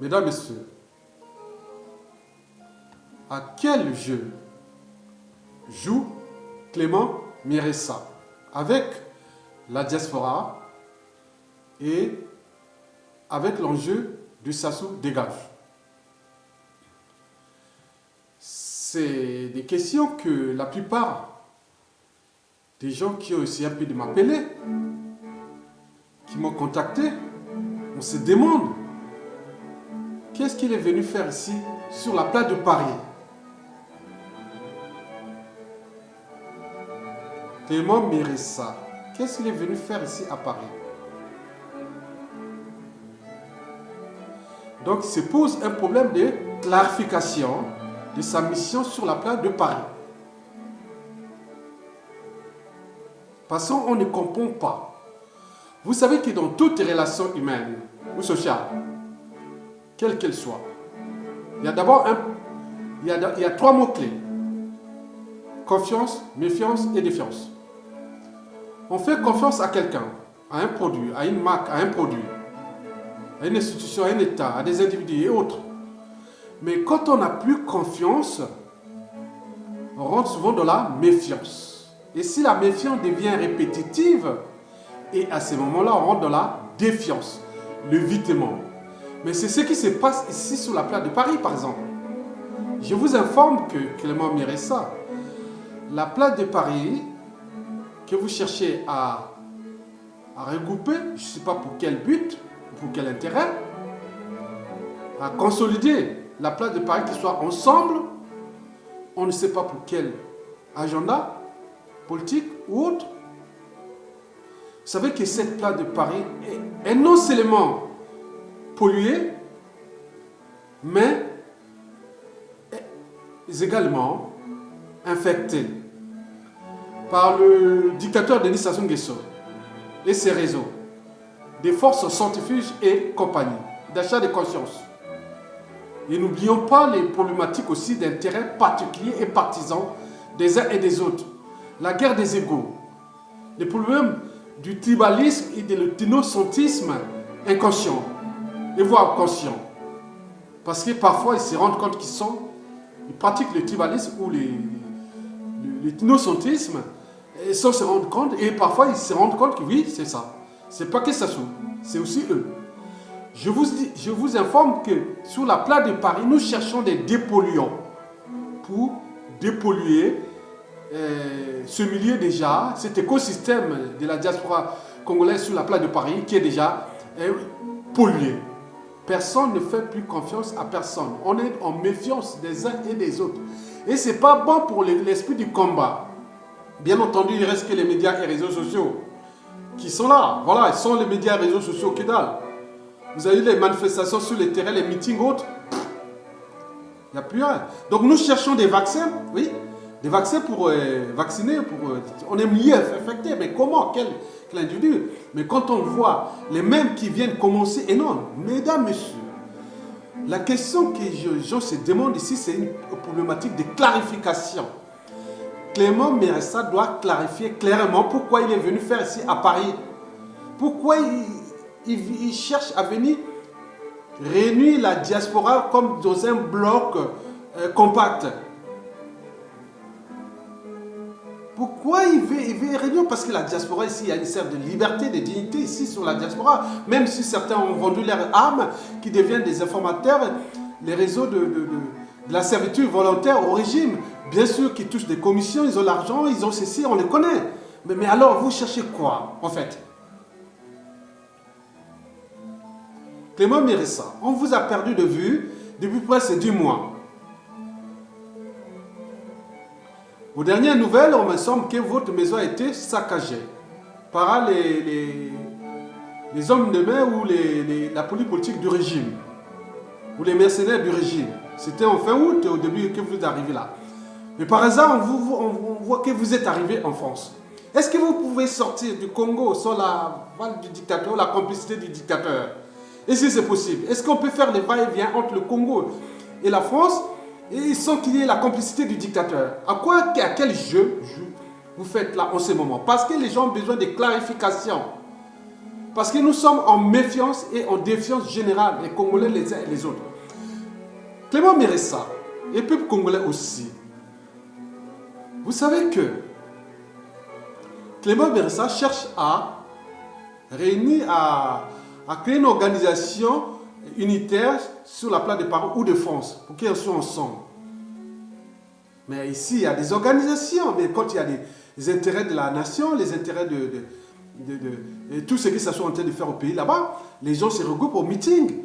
Mesdames, Messieurs, à quel jeu joue Clément Miressa avec la diaspora et avec l'enjeu du Sassou dégage? C'est des questions que la plupart des gens qui ont essayé un peu de m'appeler, qui m'ont contacté, on se demande qu'est-ce qu'il est venu faire ici sur la place de Paris. Clément Miressa, qu'est-ce qu'il est venu faire ici à Paris? Donc, il se pose un problème de clarification de sa mission sur la place de Paris. Parce qu'on ne comprend pas. Vous savez que dans toute relation humaine ou sociale, quelle qu'elle soit, il y a d'abord il y a trois mots-clés. Confiance, méfiance et défiance. On fait confiance à quelqu'un, à un produit, à une marque, à un produit, à une institution, à un État, à des individus et autres. Mais quand on n'a plus confiance, on rentre souvent dans la méfiance. Et si la méfiance devient répétitive, et à ce moment-là, on rentre dans la défiance, l'évitement. Mais c'est ce qui se passe ici sur la place de Paris, par exemple. Je vous informe que Clément Miressa, la place de Paris que vous cherchez à regrouper, je ne sais pas pour quel but, pour quel intérêt, à consolider la place de Paris qui soit ensemble, on ne sait pas pour quel agenda politique ou autre. Vous savez que cette place de Paris est non seulement polluée, mais est également infectée par le dictateur Denis Sassou Nguesso et ses réseaux, des forces centrifuges et compagnie, d'achat de conscience. Et n'oublions pas les problématiques aussi d'intérêts particuliers et partisans des uns et des autres. La guerre des égaux, les problèmes du tribalisme et de l'ethnocentrisme inconscient, et voire conscient. Parce que parfois ils se rendent compte ils pratiquent le tribalisme ou l'ethnocentrisme, sans se rendre compte, et parfois ils se rendent compte que oui, c'est ça. C'est pas que Sassou, c'est aussi eux. Je vous informe que sur la place de Paris, nous cherchons des dépolluants pour dépolluer ce milieu déjà, cet écosystème de la diaspora congolaise sur la place de Paris qui est déjà pollué. Personne ne fait plus confiance à personne. On est en méfiance des uns et des autres. Et ce n'est pas bon pour l'esprit du combat. Bien entendu, il reste que les médias et les réseaux sociaux qui sont là. Voilà, ils sont les médias et les réseaux sociaux que dalle. Vous avez les manifestations sur les terrains, les meetings autres. Il n'y a plus rien. Donc nous cherchons des vaccins, oui, des vaccins pour vacciner, on est mieux infecté, mais comment, quel individu? Mais quand on voit les mêmes qui viennent commencer, et non, mesdames, messieurs, la question que les gens se demandent ici, c'est une problématique de clarification. Clément Miressa doit clarifier clairement pourquoi il est venu faire ici à Paris. Pourquoi il cherche à venir réunir la diaspora comme dans un bloc compact. Pourquoi il veut réunir? Parce que la diaspora ici, il y a une certaine liberté, de dignité ici sur la diaspora. Même si certains ont vendu leurs âmes, qui deviennent des informateurs, les réseaux de la servitude volontaire au régime. Bien sûr qu'ils touchent des commissions, ils ont l'argent, ils ont ceci, on les connaît. Mais alors, vous cherchez quoi, en fait? Clément Miressa, on vous a perdu de vue depuis presque 10 mois. Aux dernières nouvelles, on me semble que votre maison a été saccagée par les hommes de main ou la politique du régime, ou les mercenaires du régime. C'était en fin août, au début, que vous êtes arrivé là. Mais par hasard, on voit que vous êtes arrivé en France. Est-ce que vous pouvez sortir du Congo sans la balle du dictateur, la complicité du dictateur? Et si c'est possible, est-ce qu'on peut faire les va-et-vient entre le Congo et la France et sans qu'il y ait la complicité du dictateur? À quel jeu vous faites là en ce moment? Parce que les gens ont besoin de clarification. Parce que nous sommes en méfiance et en défiance générale, les Congolais les uns et les autres. Clément Méressa, et le peuple congolais aussi. Vous savez que Clément Méressa cherche à réunir, à créer une organisation unitaire sur la place de Paris ou de France, pour qu'ils soient ensemble. Mais ici, il y a des organisations, mais quand il y a des intérêts de la nation, les intérêts de tout ce qui se sont en train de faire au pays là-bas, les gens se regroupent au meeting,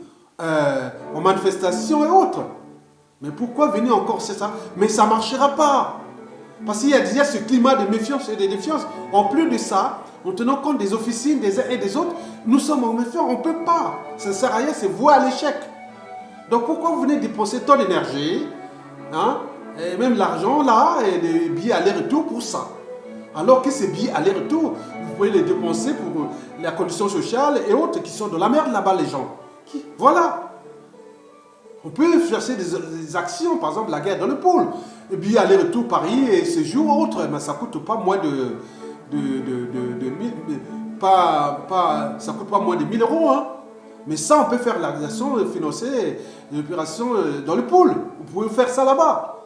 aux manifestations et autres. Mais pourquoi venir encore, c'est ça? Mais ça ne marchera pas. Parce qu'il y a déjà ce climat de méfiance et de défiance. En plus de ça, en tenant compte des officines des uns et des autres, nous sommes en méfiance, on ne peut pas. Ça ne sert à rien, c'est voué à l'échec. Donc pourquoi vous venez dépenser tant d'énergie, hein, et même l'argent là, et des billets aller-retour pour ça? Alors que ces billets aller-retour, vous pouvez les dépenser pour la condition sociale et autres qui sont de la merde là-bas, les gens. Voilà. On peut chercher des actions, par exemple la guerre dans le pôle. Et puis aller-retour Paris et séjour autre, mais ça ne coûte pas moins ça coûte pas moins de 1000 euros. Hein. Mais ça, on peut faire l'action, financer l'opération dans le pôle. Vous pouvez faire ça là-bas.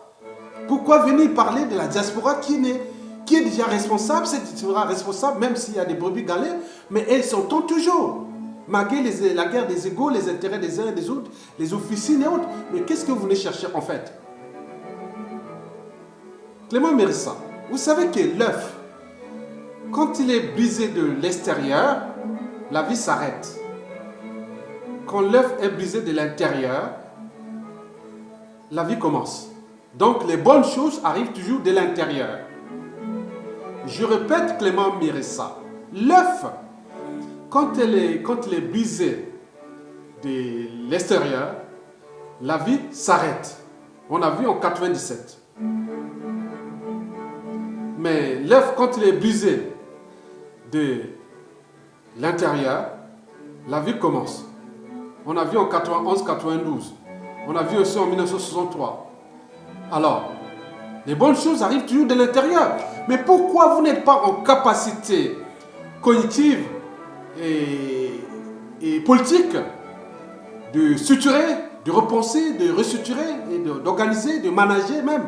Pourquoi venir parler de la diaspora qui est déjà responsable? C'est responsable, même s'il y a des brebis galées, mais elles s'entendent toujours. Malgré la guerre des égaux, les intérêts des uns et des autres, les officines et autres. Mais qu'est-ce que vous venez chercher en fait? Clément Méressa, vous savez que l'œuf, quand il est brisé de l'extérieur, la vie s'arrête. Quand l'œuf est brisé de l'intérieur, la vie commence. Donc les bonnes choses arrivent toujours de l'intérieur. Je répète Clément Méressa, l'œuf, quand il est brisé de l'extérieur, la vie s'arrête. On a vu en 97. Mais l'œuf, quand il est brisé de l'intérieur, la vie commence. On a vu en 91-92. On a vu aussi en 1963. Alors, les bonnes choses arrivent toujours de l'intérieur. Mais pourquoi vous n'êtes pas en capacité cognitive et politique de suturer, de repenser, de restructurer, et d'organiser, de manager même,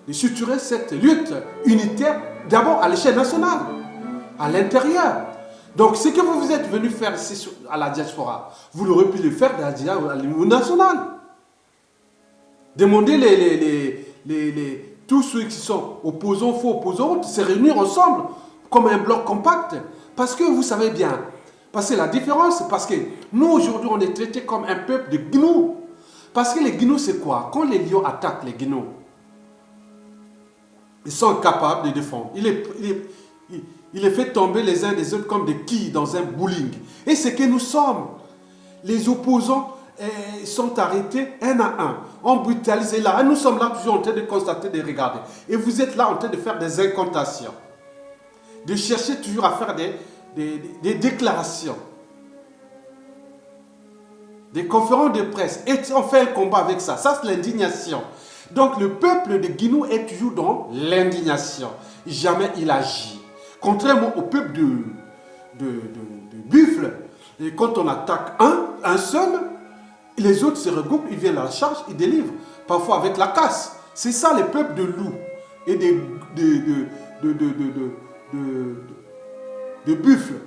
de suturer cette lutte unitaire d'abord à l'échelle nationale, à l'intérieur. Donc ce que vous êtes venu faire ici à la diaspora, vous l'aurez pu le faire à niveau national. Demandez tous ceux qui sont opposants, faux opposants, de se réunir ensemble comme un bloc compact. Parce que vous savez bien, parce que la différence, c'est parce que nous aujourd'hui on est traités comme un peuple de gnous. Parce que les gnous c'est quoi? Quand les lions attaquent les gnous, ils sont incapables de défendre. Il les fait tomber les uns des autres comme des quilles dans un bowling. Et c'est que nous sommes. Les opposants sont arrêtés un à un. On brutalise là. Et nous sommes là toujours en train de constater, de regarder. Et vous êtes là en train de faire des incantations. De chercher toujours à faire des déclarations. Des conférences de presse. Et on fait un combat avec ça. Ça, c'est l'indignation. Donc, le peuple de Guinou est toujours dans l'indignation. Jamais il agit. Contrairement au peuple de buffle, et quand on attaque un seul, les autres se regroupent, ils viennent à la charge, ils délivrent. Parfois avec la casse. C'est ça les peuples de loups et de buffles.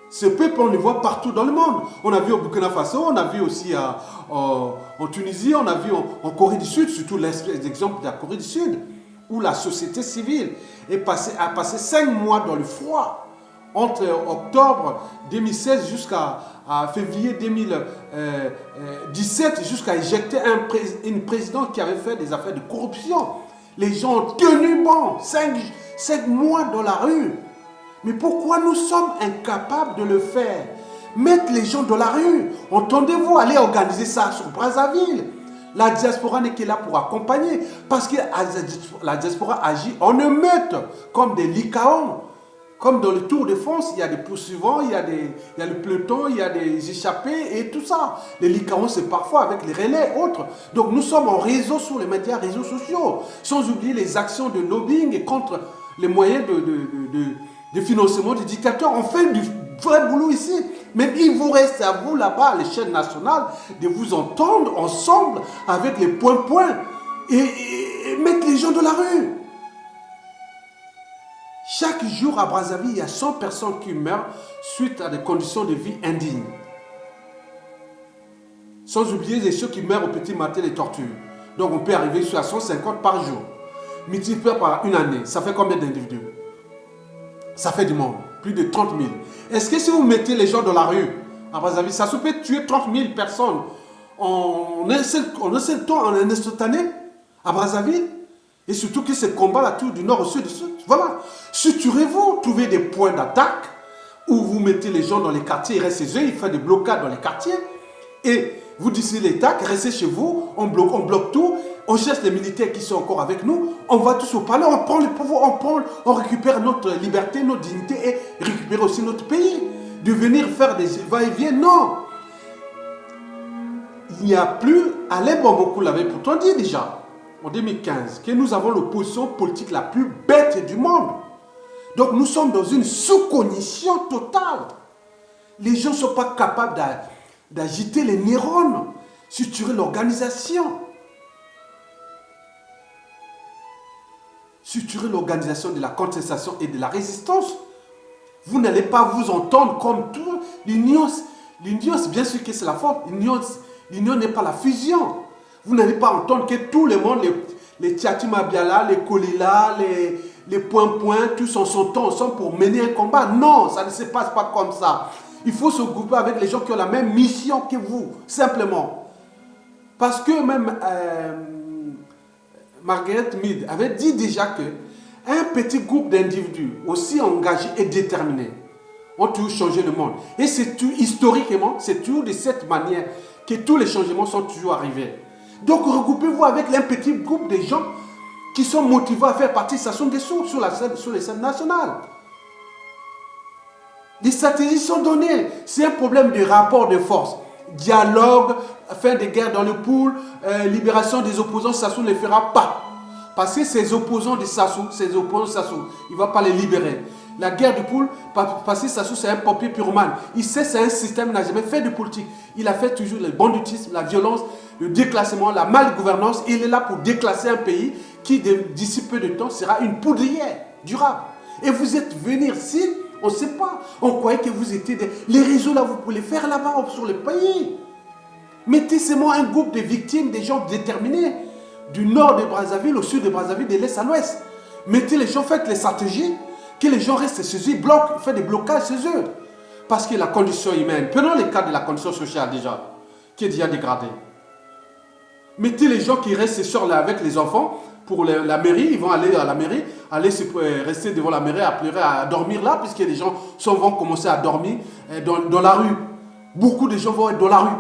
Ce peuple, on le voit partout dans le monde. On a vu au Burkina Faso, on a vu aussi en Tunisie, on a vu en Corée du Sud, surtout l'exemple de la Corée du Sud, où la société civile a passé 5 mois dans le froid, entre octobre 2016 jusqu'à février 2017, jusqu'à éjecter une présidente qui avait fait des affaires de corruption. Les gens ont tenu bon, 5 mois dans la rue. Mais pourquoi nous sommes incapables de le faire? Mettre les gens dans la rue. Entendez-vous aller organiser ça sur Brazzaville? La diaspora n'est que là pour accompagner. Parce que la diaspora agit en meute, comme des licaons. Comme dans le Tour de France, il y a des poursuivants, il y a le peloton, il y a des échappés et tout ça. Les licaons, c'est parfois avec les relais et autres. Donc nous sommes en réseau sur les médias, réseaux sociaux. Sans oublier les actions de lobbying et contre les moyens de financement des dictateurs. On fait vrai boulot ici. Mais il vous reste à vous là-bas, à l'échelle nationale, de vous entendre ensemble avec les points et mettre les gens de la rue. Chaque jour à Brazzaville, il y a 100 personnes qui meurent suite à des conditions de vie indignes. Sans oublier les ceux qui meurent au petit matin des tortures. Donc on peut arriver sur 150 par jour. Multiplié par une année, ça fait combien d'individus? Ça fait du monde, plus de 30 000. Est-ce que si vous mettez les gens dans la rue à Brazzaville, ça se peut tuer 30 000 personnes en un seul temps, en un instantané à Brazzaville? Et surtout que ces combats-là tournent du nord au sud, voilà. Suturez-vous, trouvez des points d'attaque où vous mettez les gens dans les quartiers, ils restent chez eux, ils font des blocades dans les quartiers. Et vous décidez l'attaque, restez chez vous, on bloque tout, on cherche les militaires qui sont encore avec nous, on va tous au palais, on prend le pouvoir, on récupère notre liberté, notre dignité et récupérer aussi notre pays. De venir faire des va-et-vient, non. Il n'y a plus, Alain Bambokou l'avait pourtant dit déjà, en 2015, que nous avons l'opposition politique la plus bête du monde. Donc nous sommes dans une sous-cognition totale. Les gens ne sont pas capables d'agiter les neurones, structurer l'organisation. Structurer l'organisation de la contestation et de la résistance. Vous n'allez pas vous entendre comme tout. L'union, bien sûr que c'est la faute. L'union n'est pas la fusion. Vous n'allez pas entendre que tout le monde, les Tchatima Biala, les Kolila, les Point, tous sont ensemble pour mener un combat. Non, ça ne se passe pas comme ça. Il faut se grouper avec les gens qui ont la même mission que vous, simplement. Parce que même Margaret Mead avait dit déjà que un petit groupe d'individus aussi engagés et déterminés ont toujours changé le monde. Et c'est historiquement, c'est toujours de cette manière que tous les changements sont toujours arrivés. Donc regroupez-vous avec un petit groupe de gens qui sont motivés à faire partie, ça sont des sources sur les scènes nationales. Les stratégies sont données. C'est un problème de rapport de force. Dialogue, fin de guerre dans le pool, libération des opposants, Sassou ne le fera pas. Parce que ces opposants de Sassou, il ne va pas les libérer. La guerre du pool, parce que Sassou c'est un pompier pyromane. Il sait que c'est un système, il n'a jamais fait de politique. Il a fait toujours le banditisme, la violence, le déclassement, la malgouvernance. Il est là pour déclasser un pays qui, d'ici peu de temps, sera une poudrière durable. Et vous êtes venus ici, on ne sait pas. On croyait que vous étiez les réseaux là, vous pouvez les faire là-bas sur le pays. Mettez seulement un groupe de victimes, des gens déterminés, du nord de Brazzaville, au sud de Brazzaville, de l'est à l'ouest. Mettez les gens, faites les stratégies, que les gens restent chez eux, bloquent, faites des blocages chez eux. Parce que la condition humaine, prenons le cas de la condition sociale déjà, qui est déjà dégradée. Mettez les gens qui restent ce soir là avec les enfants pour la mairie, ils vont aller à la mairie, rester devant la mairie à pleurer, à dormir là, puisque les gens vont commencer à dormir dans la rue. Beaucoup de gens vont être dans la rue.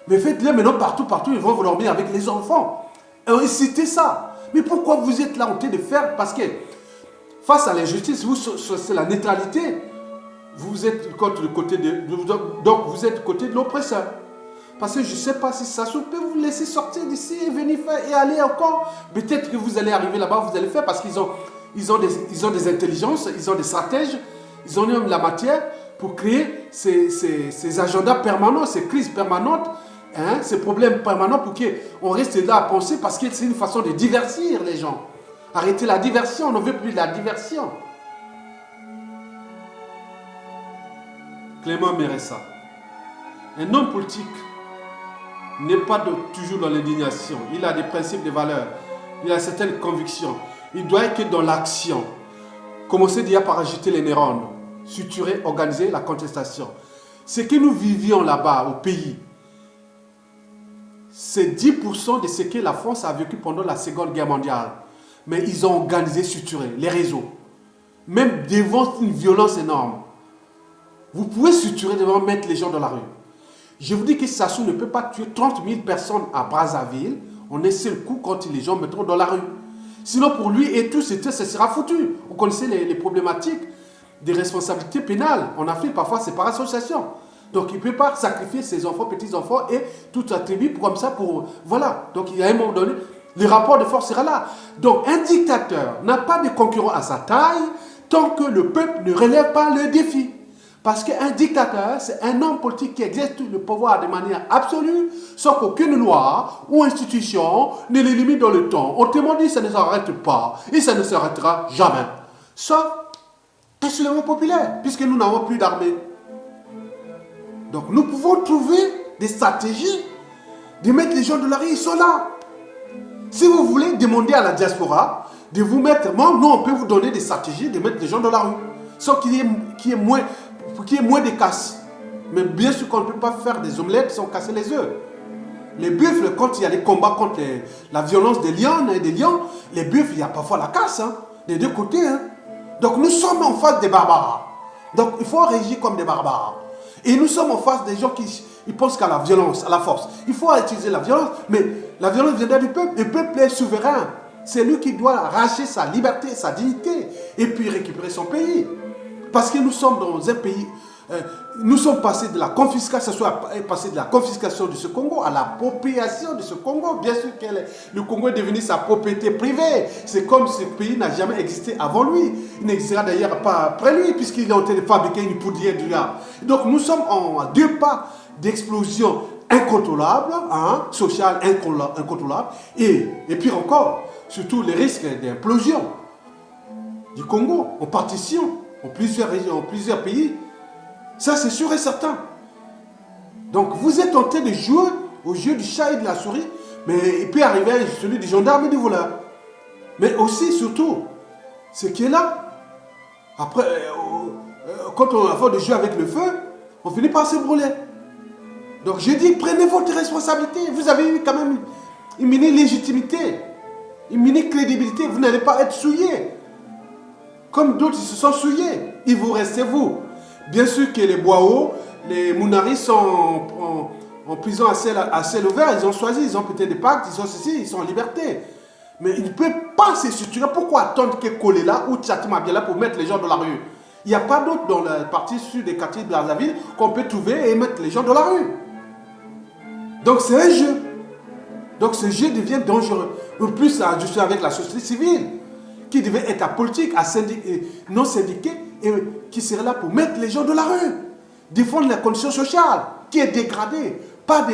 Mais faites-les maintenant partout, ils vont dormir avec les enfants. Et citez ça. Mais pourquoi vous êtes là en train de faire? Parce que face à l'injustice, c'est la neutralité. Vous êtes contre le côté donc vous êtes du côté de l'oppresseur. Parce que je ne sais pas si ça peut vous laisser sortir d'ici et venir faire et aller encore. Peut-être que vous allez arriver là-bas, vous allez faire parce qu'ils ont des intelligences, ils ont des stratèges, ils ont même la matière pour créer ces agendas permanents, ces crises permanentes, hein, ces problèmes permanents pour qu'on reste là à penser parce que c'est une façon de divertir les gens. Arrêtez la diversion, on ne veut plus de la diversion. Clément Méressa, un homme politique n'est pas toujours dans l'indignation. Il a des principes, des valeurs. Il a certaines convictions. Il doit être dans l'action. Commencer déjà par agiter les neurones. Suturer, organiser la contestation. Ce que nous vivions là-bas au pays, c'est 10% de ce que la France a vécu pendant la Seconde Guerre mondiale. Mais ils ont organisé, suturé, les réseaux. Même devant une violence énorme. Vous pouvez suturer devant mettre les gens dans la rue. Je vous dis que Sassou ne peut pas tuer 30 000 personnes à Brazzaville en un seul coup quand les gens mettront dans la rue. Sinon pour lui et tout, ça sera foutu. Vous connaissez les problématiques des responsabilités pénales. En Afrique, parfois, c'est par association. Donc il ne peut pas sacrifier ses enfants, petits-enfants et toute sa tribu comme ça pour... Voilà. Donc il y a un moment donné, le rapport de force sera là. Donc un dictateur n'a pas de concurrent à sa taille tant que le peuple ne relève pas le défi. Parce qu'un dictateur, c'est un homme politique qui exerce le pouvoir de manière absolue, sans qu'aucune loi ou institution ne le limite dans le temps. Autrement dit, ça ne s'arrête pas et ça ne s'arrêtera jamais. Sauf un soulèvement populaire, puisque nous n'avons plus d'armée. Donc nous pouvons trouver des stratégies de mettre les gens de la rue, ils sont là. Si vous voulez demander à la diaspora de vous mettre, nous on peut vous donner des stratégies de mettre les gens dans la rue, sans qu'il y ait moins de casse. Mais bien sûr qu'on ne peut pas faire des omelettes sans casser les œufs. Les buffles, quand il y a des combats contre la violence des lions et des lions, les buffles, il y a parfois la casse, des deux côtés. Donc nous sommes en face des barbares. Donc il faut réagir comme des barbares. Et nous sommes en face des gens qui pensent qu'à la violence, à la force. Il faut utiliser la violence, mais la violence viendra du peuple. Le peuple est souverain. C'est lui qui doit arracher sa liberté, sa dignité, et puis récupérer son pays. Parce que nous sommes dans un pays, nous sommes passés de la confiscation, passé de la confiscation de ce Congo à l'appropriation de ce Congo. Bien sûr que le Congo est devenu sa propriété privée. C'est comme ce pays n'a jamais existé avant lui. Il n'existera d'ailleurs pas après lui, puisqu'il a en train de fabriquer une poudrière du là. Donc nous sommes en 2 pas d'explosion incontrôlable, sociale incontrôlable, et pire encore, surtout les risques d'implosion du Congo en partition, en plusieurs régions, en plusieurs pays. Ça, c'est sûr et certain. Donc, vous êtes en train de jouer au jeu du chat et de la souris, mais il peut arriver celui du gendarme et du voleur. Mais aussi, surtout, ce qui est là, après, quand on a fait de jouer avec le feu, on finit par se brûler. Donc, je dis, prenez votre responsabilité. Vous avez eu quand même une mini-légitimité, une mini-crédibilité. Vous n'allez pas être souillé. Comme d'autres se sont souillés. Il vous restez vous. Bien sûr que les Boao, les Mounaris sont en prison à ciel ouvert. Ils ont choisi, ils ont peut-être des pactes, ils ont ceci, ils sont en liberté. Mais ils ne peuvent pas se structurer. Pourquoi attendre que Kolela ou Tchatima Biala pour mettre les gens dans la rue? Il n'y a pas d'autre dans la partie sud des quartiers de Brazzaville qu'on peut trouver et mettre les gens dans la rue. Donc c'est un jeu. Donc ce jeu devient dangereux. En plus, je suis avec la société civile qui devait être apolitique, non syndiquée, et qui serait là pour mettre les gens de la rue, défendre la condition sociale qui est dégradée, pas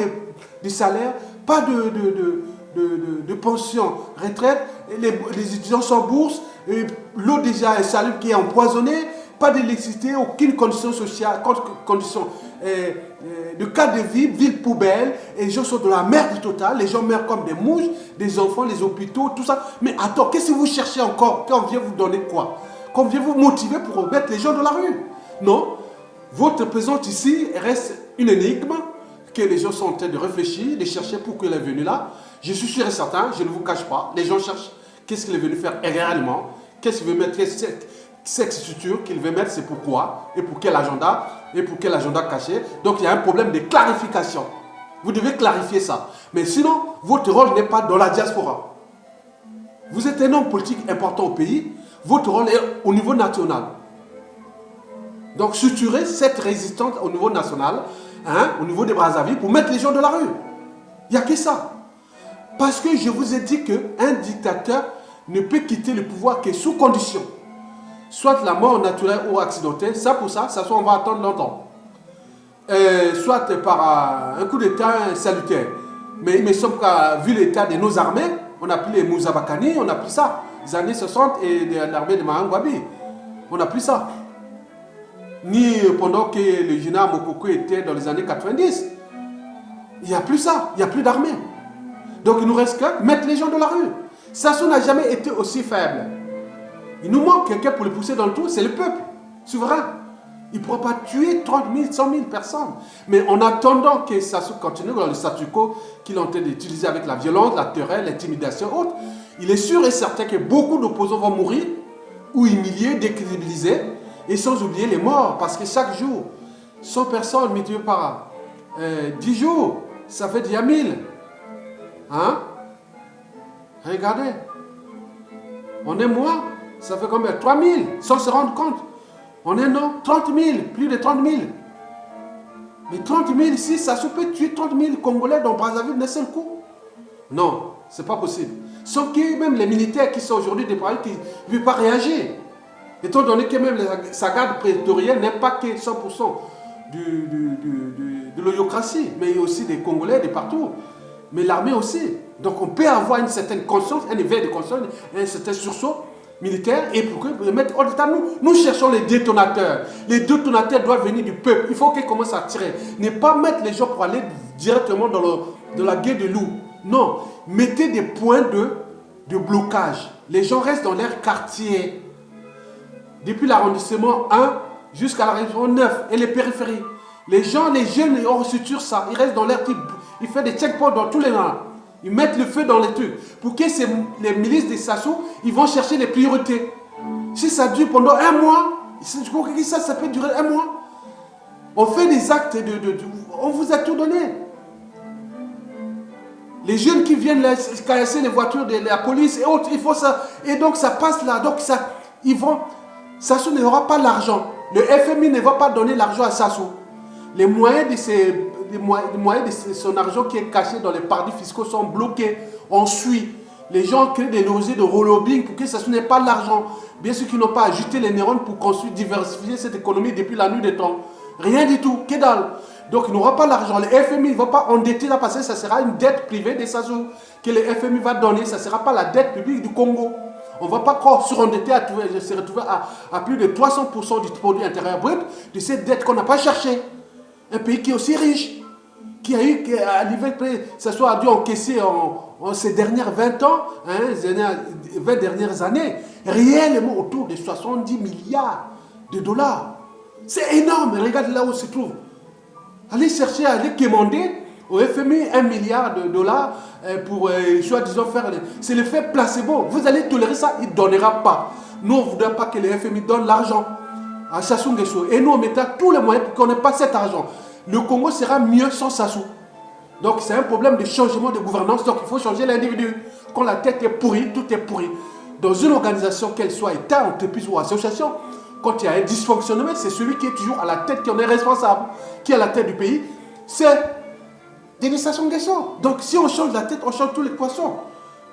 de salaire, pas de pension, retraite, les étudiants sans bourse, l'eau déjà insalubre qui est empoisonnée, pas d'électricité, aucune condition sociale, condition de cadre de vie, ville poubelle, et les gens sont dans la merde totale, les gens meurent comme des mouches, des enfants, les hôpitaux, tout ça. Mais attends, qu'est-ce que vous cherchez encore? Qu'on vient vous donner quoi? Qu'on vient vous motiver pour mettre les gens dans la rue? Non, votre présence ici reste une énigme que les gens sont en train de réfléchir, de chercher pourquoi il est venu là. Je suis sûr et certain, je ne vous cache pas, les gens cherchent qu'est-ce qu'il est venu faire réellement, qu'est-ce qu'il veut mettre, cette structure qu'il veut mettre, c'est pourquoi, et pour quel agenda caché. Donc il y a un problème de clarification. Vous devez clarifier ça. Mais sinon, votre rôle n'est pas dans la diaspora. Vous êtes un homme politique important au pays, votre rôle est au niveau national. Donc structurer cette résistance au niveau national, au niveau des Brazzaville, pour mettre les gens dans la rue. Il n'y a que ça. Parce que je vous ai dit qu'un dictateur ne peut quitter le pouvoir que sous condition. Soit la mort naturelle ou accidentelle, ça pour ça, soit on va attendre longtemps. Soit par un coup d'état salutaire. Mais il me semble qu'à vu l'état de nos armées, on a pris les Mouzabakani, on a pris ça. Les années 60 et l'armée de Mahangwabi. On a pris ça. Ni pendant que le général Mokoko était dans les années 90. Il n'y a plus ça, il n'y a plus d'armée. Donc il nous reste qu'à mettre les gens dans la rue. Sassou n'a jamais été aussi faible. Il nous manque quelqu'un pour le pousser dans le trou, c'est le peuple, souverain. Il ne pourra pas tuer 30 000, 100 000 personnes. Mais en attendant que Sassou continue dans le statu quo qu'il est en train d'utiliser avec la violence, la terreur, l'intimidation, autre, il est sûr et certain que beaucoup d'opposants vont mourir, ou humiliés, décrédibilisés, et sans oublier les morts, parce que chaque jour, 100 personnes mutilées par 10 jours, ça fait déjà 1000. Hein? Regardez. On est moins. Ça fait combien? 3 000, sans se rendre compte. On est non, 30 000, plus de 30 000. Mais 30 000 ici, ça se peut tuer 30 000 Congolais dans Brazzaville d'un seul coup. Non, c'est pas possible. Sauf que même les militaires qui sont aujourd'hui déployés, qui ne veulent pas réagir. Étant donné que même sa garde prétorienne n'est pas que 100% de l'oyocratie, mais il y a aussi des Congolais de partout. Mais l'armée aussi. Donc on peut avoir une certaine conscience, un éveil de conscience, un certain sursaut militaire, et pour mettre hors d'état, nous cherchons les détonateurs. Les détonateurs doivent venir du peuple. Il faut qu'ils commencent à tirer. Ne pas mettre les gens pour aller directement dans la guerre de loup. Non. Mettez des points de blocage. Les gens restent dans leur quartier. Depuis l'arrondissement 1 jusqu'à l'arrondissement 9 et les périphéries. Les gens, les jeunes, on restructure ça. Ils restent dans leur type. Ils font des checkpoints dans tous les rangs. Ils mettent le feu dans les trucs. Pour que les milices des Sassou, ils vont chercher les priorités. Si ça dure pendant un mois, ça peut durer un mois. On fait des actes on vous a tout donné. Les jeunes qui viennent casser les voitures de la police et autres, il faut ça. Et donc ça passe là. Donc ça, Sassou n'aura pas l'argent. Le FMI ne va pas donner l'argent à Sassou. Les moyens de son argent qui est caché dans les paradis fiscaux sont bloqués. On suit. Les gens créent des logies de relobbying pour que Sassou n'ait pas l'argent. Bien sûr qu'ils n'ont pas ajouté les neurones pour construire, diversifier cette économie depuis la nuit des temps. Rien du tout. Que dalle. Donc il n'aura pas l'argent. Le FMI ne va pas endetter là parce que ça sera une dette privée de Sassou que le FMI va donner. Ça ne sera pas la dette publique du Congo. On ne va pas encore surendetter se retrouver à plus de 300% du produit intérieur brut de cette dette qu'on n'a pas cherchée. Un pays qui est aussi riche, qui a eu, à niveau près, ça soit dû encaisser en ces dernières 20 ans, 20 dernières années, réellement autour de 70 milliards de dollars. C'est énorme. Regardez là où se trouve. Allez chercher, allez commander au FMI 1 milliard de dollars pour, soi-disant, faire... C'est l'effet placebo. Vous allez tolérer ça, il ne donnera pas. Nous, on ne voudrait pas que le FMI donne l'argent à Sassou Nguesso. Et nous, on mettra tous les moyens pour qu'on n'ait pas cet argent. Le Congo sera mieux sans Sassou. Donc, c'est un problème de changement de gouvernance. Donc, il faut changer l'individu. Quand la tête est pourrie, tout est pourri. Dans une organisation, qu'elle soit État, entreprise ou association, quand il y a un dysfonctionnement, c'est celui qui est toujours à la tête qui en est responsable, qui est à la tête du pays. C'est Denis Sassou Nguesso. Donc, si on change la tête, on change tous les poissons.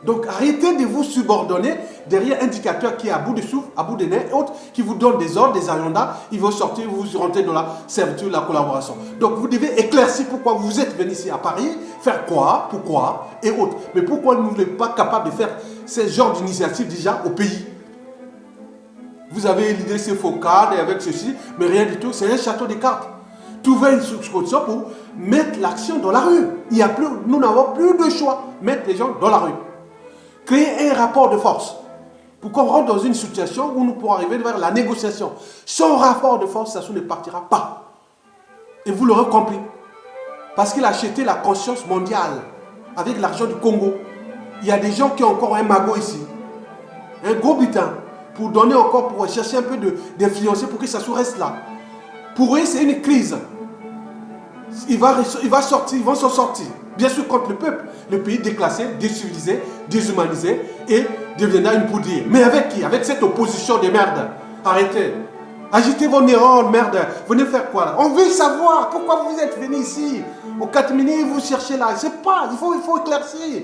Donc, arrêtez de vous subordonner derrière un indicateur qui est à bout de souffle, à bout de nez et autres, qui vous donne des ordres, des agendas. Ils vont sortir, vous rentrez dans la servitude, la collaboration. Donc, vous devez éclaircir pourquoi vous êtes venu ici à Paris, faire quoi, pourquoi et autres. Mais pourquoi nous ne sommes pas capables de faire ce genre d'initiative déjà au pays? Vous avez l'idée, c'est faux cadre avec ceci, mais rien du tout, c'est un château de cartes. Trouver une solution pour mettre l'action dans la rue. Nous n'avons plus de choix. Mettre les gens dans la rue. Créer un rapport de force. Pour qu'on rentre dans une situation où nous pourrons arriver vers la négociation. Sans rapport de force, Sassou ne partira pas. Et vous l'aurez compris. Parce qu'il a acheté la conscience mondiale avec l'argent du Congo. Il y a des gens qui ont encore un magot ici. Un gros butin. Pour donner encore, pour chercher un peu d'influencer pour que Sassou reste là. Pour eux, c'est une crise. Il va sortir, ils vont s'en sortir. Bien sûr contre le peuple. Le pays déclassé, décivilisé, déshumanisé et deviendra une poudrière. Mais avec qui? Avec cette opposition de merde. Arrêtez. Agitez vos neurones, merde. Venez faire quoi là? On veut savoir pourquoi vous êtes venus ici. Au 4 minutes, vous cherchez là. Je sais pas, il faut éclaircir.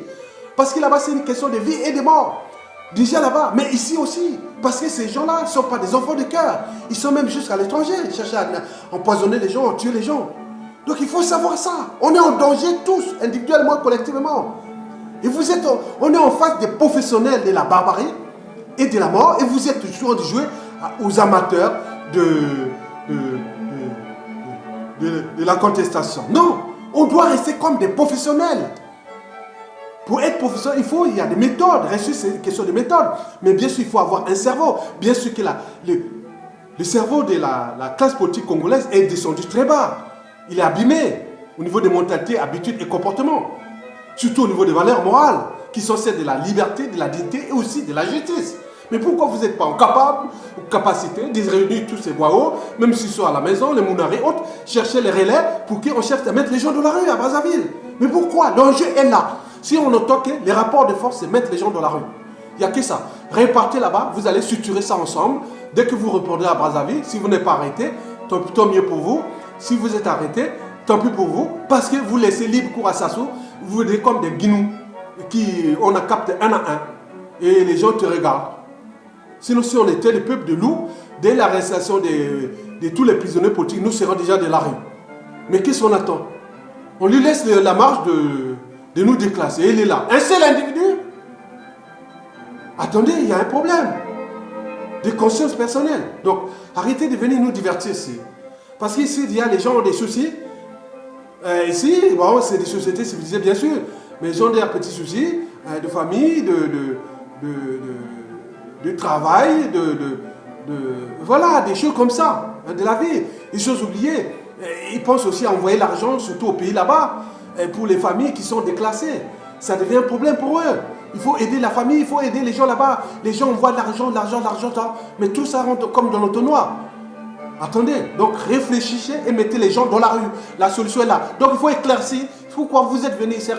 Parce que là-bas, c'est une question de vie et de mort. Déjà là-bas, mais ici aussi. Parce que ces gens-là ne sont pas des enfants de cœur. Ils sont même jusqu'à l'étranger. Ils cherchent à empoisonner les gens, à tuer les gens. Donc il faut savoir ça. On est en danger tous, individuellement, collectivement. Et on est en face des professionnels de la barbarie et de la mort. Et vous êtes toujours en train de jouer aux amateurs de la contestation. Non, on doit rester comme des professionnels. Pour être professionnel, il y a des méthodes. Reçu, c'est une question de méthode. Mais bien sûr, il faut avoir un cerveau. Bien sûr que le cerveau de la classe politique congolaise est descendu très bas. Il est abîmé au niveau des mentalités, habitudes et comportements. Surtout au niveau des valeurs morales, qui sont celles de la liberté, de la dignité et aussi de la justice. Mais pourquoi vous n'êtes pas en capacité de réunir tous ces bois, même s'ils sont à la maison, les mounards et autres, chercher les relais pour qu'on cherche à mettre les gens dans la rue à Brazzaville? Mais pourquoi? L'enjeu est là. Si on entend que les rapports de force, c'est mettre les gens dans la rue. Il n'y a que ça. Répartez là-bas, vous allez structurer ça ensemble. Dès que vous reportez à Brazzaville, si vous n'êtes pas arrêté, tant mieux pour vous. Si vous êtes arrêté, tant pis pour vous. Parce que vous laissez libre cours à Sassou, vous êtes comme des guinous on a capté un à un. Et les gens te regardent. Sinon, si on était le peuple de loups, dès l'arrestation de tous les prisonniers politiques, nous serions déjà de la rue. Mais qu'est-ce qu'on attend? On lui laisse la marge de nous déclasser. Et il est là. Un seul individu. Attendez, il y a un problème de conscience personnelle. Donc, arrêtez de venir nous divertir ici. Parce qu'ici, il y a les gens ont des soucis. Ici, bon, c'est des sociétés civilisées, bien sûr. Mais ils ont des petits soucis de famille, de travail, voilà, des choses comme ça, de la vie. Des choses oubliées. Ils pensent aussi à envoyer l'argent, surtout au pays là-bas, pour les familles qui sont déclassées. Ça devient un problème pour eux. Il faut aider la famille, il faut aider les gens là-bas. Les gens envoient de l'argent, mais tout ça rentre comme dans l'entonnoir. Attendez, donc réfléchissez et mettez les gens dans la rue. La solution est là. Donc il faut éclaircir pourquoi vous êtes venu ici,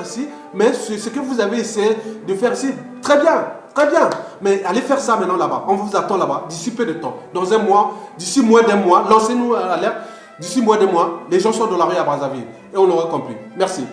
mais ce que vous avez essayé de faire ici, très bien, très bien. Mais allez faire ça maintenant là-bas. On vous attend là-bas d'ici peu de temps. Dans un mois, d'ici moins d'un mois, lancez-nous à l'alerte. D'ici moins d'un mois, les gens sont dans la rue à Brazzaville. Et on aura compris. Merci.